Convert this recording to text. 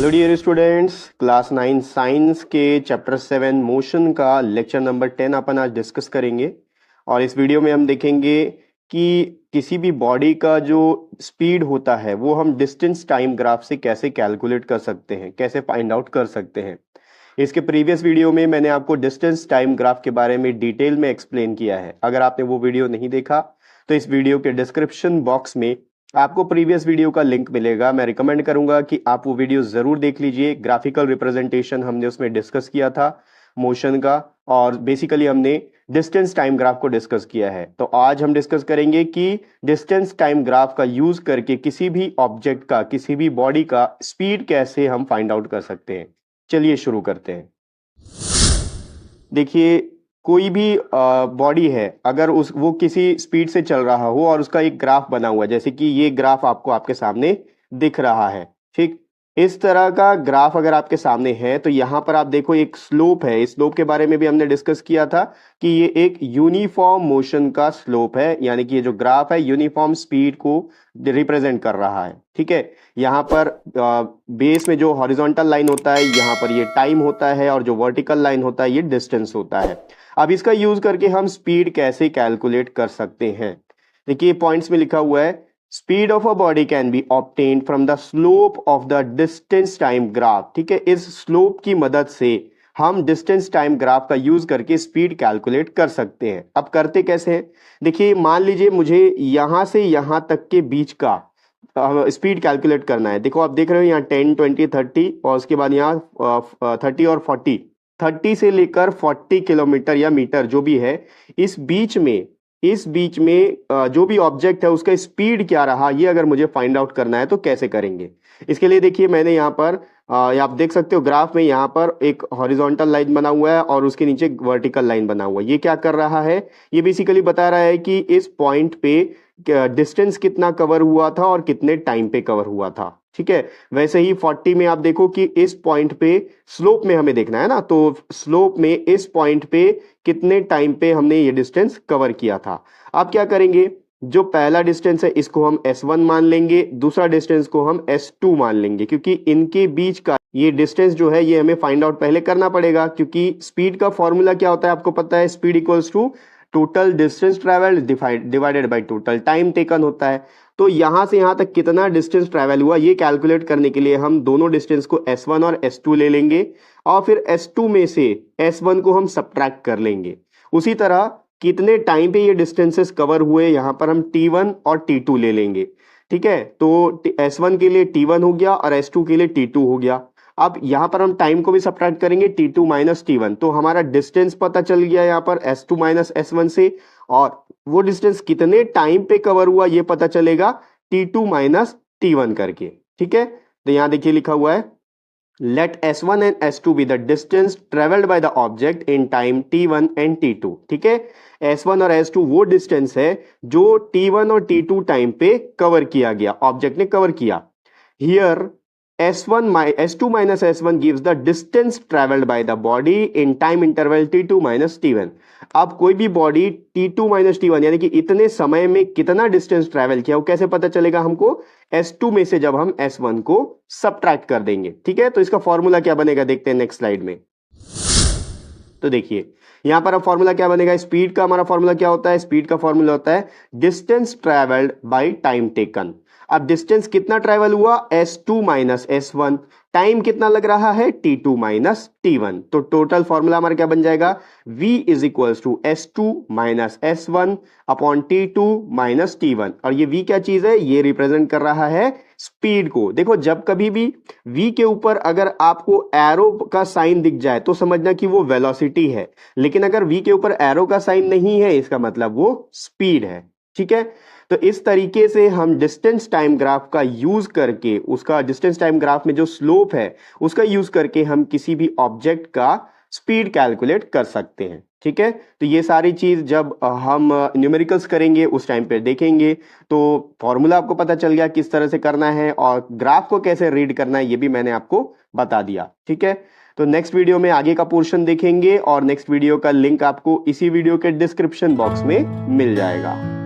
Hello dear students, class 9 science के chapter 7 motion का lecture number 10 अपन आज डिस्कस करेंगे। और इस वीडियो में हम देखेंगे कि किसी भी बॉडी का जो स्पीड होता है वो हम डिस्टेंस टाइम ग्राफ से कैसे कैलकुलेट कर सकते हैं, कैसे फाइंड आउट कर सकते हैं। इसके प्रीवियस वीडियो में मैंने आपको डिस्टेंस टाइम ग्राफ के बारे में डिटेल में एक्सप्लेन किया है। अगर आपने वो वीडियो नहीं देखा तो इस वीडियो के डिस्क्रिप्शन बॉक्स में आपको प्रीवियस वीडियो का लिंक मिलेगा। मैं रिकमेंड करूंगा कि आप वो वीडियो जरूर देख लीजिए। ग्राफिकल रिप्रेजेंटेशन हमने उसमें डिस्कस किया था मोशन का, और बेसिकली हमने डिस्टेंस टाइम ग्राफ को डिस्कस किया है। तो आज हम डिस्कस करेंगे कि डिस्टेंस टाइम ग्राफ का यूज करके किसी भी ऑब्जेक्ट का, किसी भी बॉडी का स्पीड कैसे हम फाइंड आउट कर सकते हैं। चलिए शुरू करते हैं। देखिए, कोई भी बॉडी है, अगर वो किसी स्पीड से चल रहा हो और उसका एक ग्राफ बना हुआ है, जैसे कि ये ग्राफ आपको आपके सामने दिख रहा है, ठीक। इस तरह का ग्राफ अगर आपके सामने है तो यहाँ पर आप देखो एक स्लोप है। इस स्लोप के बारे में भी हमने डिस्कस किया था कि ये एक यूनिफॉर्म मोशन का स्लोप है, यानी कि ये जो ग्राफ है यूनिफॉर्म स्पीड को रिप्रेजेंट कर रहा है, ठीक है। यहाँ पर बेस में जो हॉरिजॉन्टल लाइन होता है, यहाँ पर ये टाइम होता है, और जो वर्टिकल लाइन होता है ये डिस्टेंस होता है। अब इसका यूज करके हम स्पीड कैसे कैलकुलेट कर सकते हैं। देखिए पॉइंट्स में लिखा हुआ है, speed of a body can be obtained from the slope of the distance time graph. ठीक है, इस स्लोप की मदद से हम डिस्टेंस टाइम ग्राफ का यूज करके स्पीड कैलकुलेट कर सकते हैं। अब करते कैसे हैं, देखिए मान लीजिए मुझे यहां से यहां तक के बीच का स्पीड कैलकुलेट करना है। देखो आप देख रहे हो यहाँ 10, 20, 30 और उसके बाद यहाँ 30 और 40, 30 से लेकर 40 किलोमीटर या मीटर जो भी है, इस बीच में जो भी ऑब्जेक्ट है उसका स्पीड क्या रहा, ये अगर मुझे फाइंड आउट करना है तो कैसे करेंगे। इसके लिए देखिए मैंने यहाँ पर आप देख सकते हो ग्राफ में यहाँ पर एक हॉरिजॉन्टल लाइन बना हुआ है और उसके नीचे वर्टिकल लाइन बना हुआ है। ये क्या कर रहा है, ये बेसिकली बता रहा है कि इस पॉइंट पे डिस्टेंस कितना कवर हुआ था और कितने टाइम पे कवर हुआ था, ठीक है। वैसे ही 40 में आप देखो कि इस पॉइंट पे स्लोप में हमें देखना है ना, तो स्लोप में इस पॉइंट पे कितने टाइम पे हमने ये डिस्टेंस कवर किया था। अब क्या करेंगे, जो पहला डिस्टेंस है इसको हम S1 मान लेंगे, दूसरा डिस्टेंस को हम S2 मान लेंगे, क्योंकि इनके बीच का ये डिस्टेंस जो है ये हमें फाइंड आउट पहले करना पड़ेगा। क्योंकि स्पीड का फॉर्मूला क्या होता है आपको पता है, speed equals to total distance travelled divided by total time taken होता है। तो यहां से यहां तक कितना डिस्टेंस ट्रेवल हुआ ये कैलकुलेट करने के लिए हम दोनों डिस्टेंस को S1 और S2 ले लेंगे, और फिर S2 में से S1 को हम सब्ट्रैक्ट कर लेंगे। उसी तरह कितने टाइम पे ये डिस्टेंसेस कवर हुए, यहां पर हम T1 और T2 ले लेंगे, ठीक है। तो S1 के लिए T1 हो गया और S2 के लिए T2 हो गया। अब यहां पर हम टाइम को भी सब्ट्रैक्ट करेंगे, T2 माइनस T1, तो हमारा डिस्टेंस पता चल गया यहाँ पर S2 माइनस S1 से, और वो डिस्टेंस कितने टाइम पे कवर हुआ ये पता चलेगा T2 माइनस T1 करके, ठीक है। तो यहां देखिए लिखा हुआ है, let S1 and S2 be the distance traveled by the object in time T1 and T2। ठीक है, S1 और S2 वो डिस्टेंस है जो T1 और T2 टाइम पे कवर किया गया, ऑब्जेक्ट ने कवर किया। Here S2 minus S1 gives the distance traveled by the body in time interval T2 minus T1। अब कोई भी बॉडी T2 माइनस T1 यानी कि इतने समय में कितना डिस्टेंस ट्रैवल किया वो कैसे पता चलेगा हमको, S2 में से जब हम S1 को सब्ट्रैक्ट कर देंगे, ठीक है। तो इसका फॉर्मूला क्या बनेगा देखते हैं नेक्स्ट स्लाइड में। तो देखिए यहां पर अब फॉर्मूला क्या बनेगा, स्पीड का हमारा फॉर्मूला क्या होता है, स्पीड का फॉर्मूला होता है distance travelled by time taken. अब डिस्टेंस कितना ट्रैवल हुआ, S2 माइनस S1, टाइम कितना लग रहा है T2 माइनस T1। तो टोटल फॉर्मूला हमारा क्या बन जाएगा, V is equals to S2 minus S1 upon T2 minus T1। और ये V क्या चीज है, ये रिप्रेजेंट कर रहा है स्पीड को। देखो जब कभी भी V के ऊपर अगर आपको एरो का साइन दिख जाए तो समझना कि वो वेलोसिटी है, लेकिन अगर V के ऊपर एरो का साइन नहीं है इसका मतलब वो स्पीड है, ठीक है। तो इस तरीके से हम डिस्टेंस टाइम ग्राफ का यूज करके, उसका डिस्टेंस टाइम ग्राफ में जो स्लोप है उसका यूज करके हम किसी भी ऑब्जेक्ट का स्पीड कैलकुलेट कर सकते हैं, ठीक है। तो ये सारी चीज जब हम न्यूमेरिकल्स करेंगे उस टाइम पे देखेंगे। तो फॉर्मूला आपको पता चल गया किस तरह से करना है, और ग्राफ को कैसे रीड करना है ये भी मैंने आपको बता दिया, ठीक है। तो नेक्स्ट वीडियो में आगे का पोर्शन देखेंगे, और नेक्स्ट वीडियो का लिंक आपको इसी वीडियो के डिस्क्रिप्शन बॉक्स में मिल जाएगा।